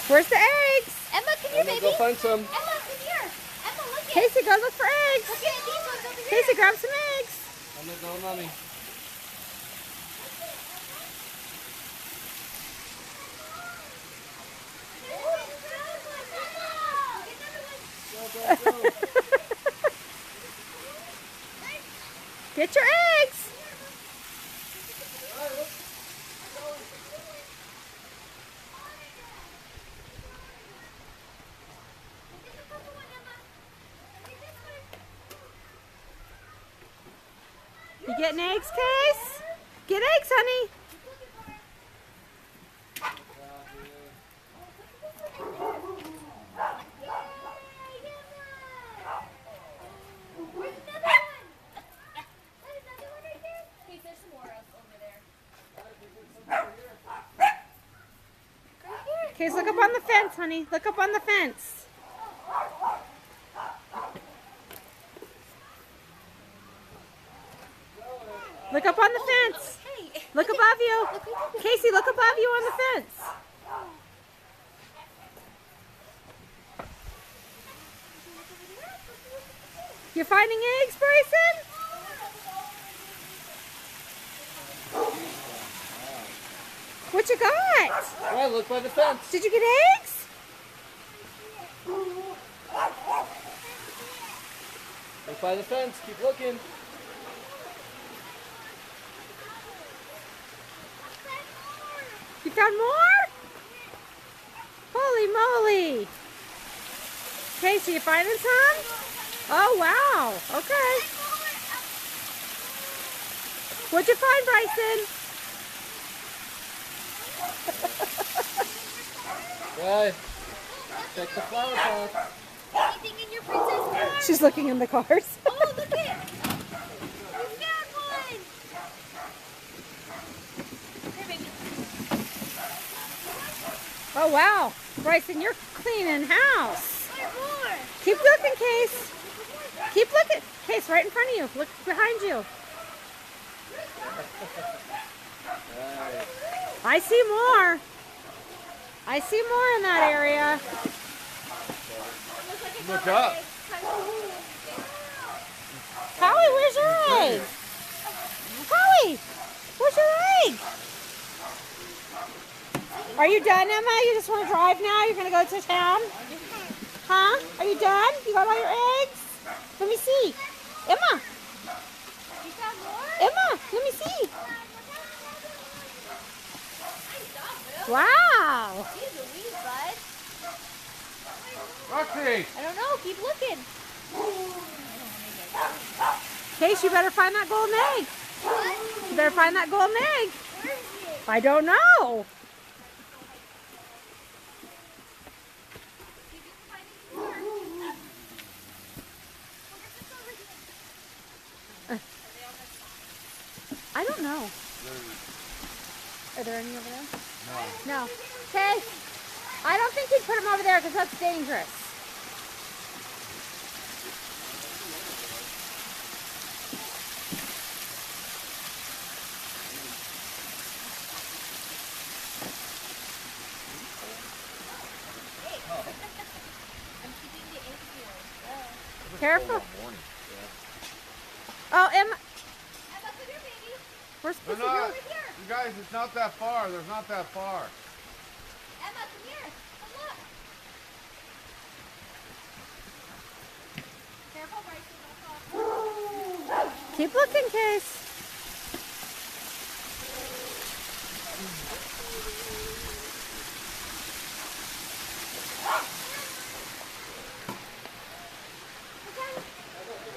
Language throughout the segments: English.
Where's the eggs? Emma, come here, baby. Go find some. Emma, come here. Emma, look at. Casey, go look for eggs. Look at these ones over here. Casey, grab some eggs. Emma, go, mommy. Go, go, go. Get your eggs. You getting eggs, Case? Get eggs, honey. Case, look up on the fence, honey. Look up on the fence. Look up on the fence. Look above you. Casey, look above you on the fence. You finding eggs, Bryson? What you got? Right, look by the fence. Did you get eggs? Look by the fence. Keep looking. You found more? Holy moly. Casey, you finding some? Oh, wow. Okay. What'd you find, Bryson? Right. Check the flower pot. Anything in your princess car? She's looking in the cars. Oh, look it. You found one. Here, baby. Oh, wow. Bryson, you're cleaning house. There's more. Keep looking, Case. Keep looking. Case, right in front of you. Look behind you. Right. I see more. I see more in that area. Look up. Howie, where's your egg? Howie, where's your egg? Are you done, Emma? You just want to drive now? You're going to go to town? Huh? Are you done? You got all your eggs? Let me see. Emma. You found more? Emma, let me see. Wow. Jeez Louise, bud. Roxy. I don't know. Keep looking. Case, you better find that golden egg. You better find that golden egg. Where is it? I don't know. I don't know. Are there any over there? No. Okay. I don't think you'd put them over there because that's dangerous. I'm keeping the egg here. Careful. Oh, Emma. Emma, come here, baby. We're supposed to They're go. not. You guys, it's not that far. There's not that far. Emma, come here. Come look. Careful, Bryson. Don't fall. Keep looking, Case.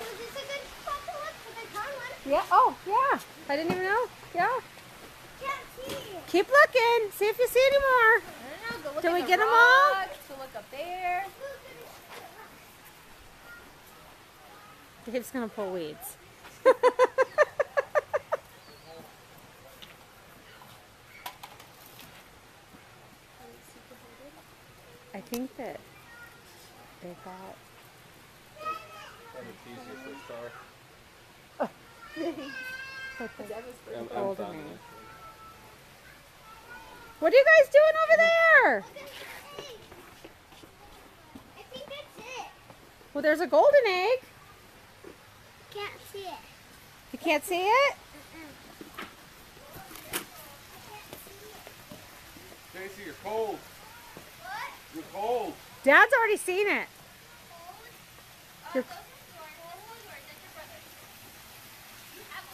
Is this a good spot to look? Because I found one. Yeah. Oh, yeah. I didn't even know. Yeah. Can't see. Keep looking. See if you see any more. I don't know. Go look Did at we the get 'em all? rocks. Go look up there. Dave's gonna pull weeds. I think that they got. It's easier for a star. But the I'm golden finding egg. it. What are you guys doing over there? I think that's it. Well, there's a golden egg. Can't see it. You can't see it? Casey, you're cold. What? You're cold. Dad's already seen it. You're-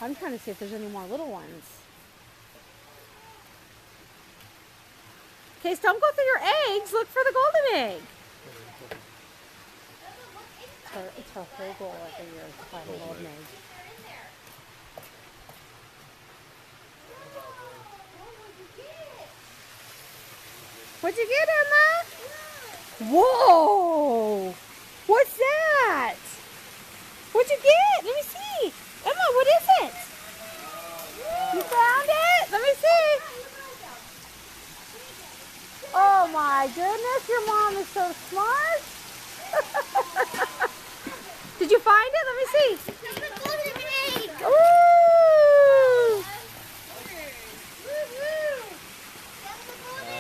I'm trying to see if there's any more little ones. Case, don't go through your eggs. Look for the golden egg. It's her whole goal every year to find a golden egg. What'd you get, Emma? Whoa! What's that? What'd you get? Let me see. Emma, what is it? You found it? Let me see. Oh my goodness, your mom is so smart. Did you find it? Let me see. It's a golden egg. Ooh!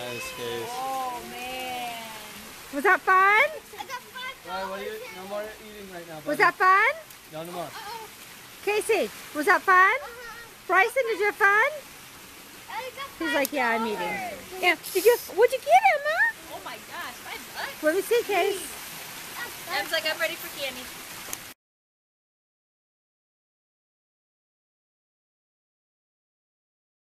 Nice, Case. Oh man. Was that fun? I got Alright, what are you? No more eating right now, buddy. Was that fun? No more. Casey, was that fun? Bryson, did you have fun? I got He's like, yeah, I'm eating. Yeah. What'd you get, Emma? Oh my gosh, my butt. Let me see, Case. Em's like, I'm ready for candy.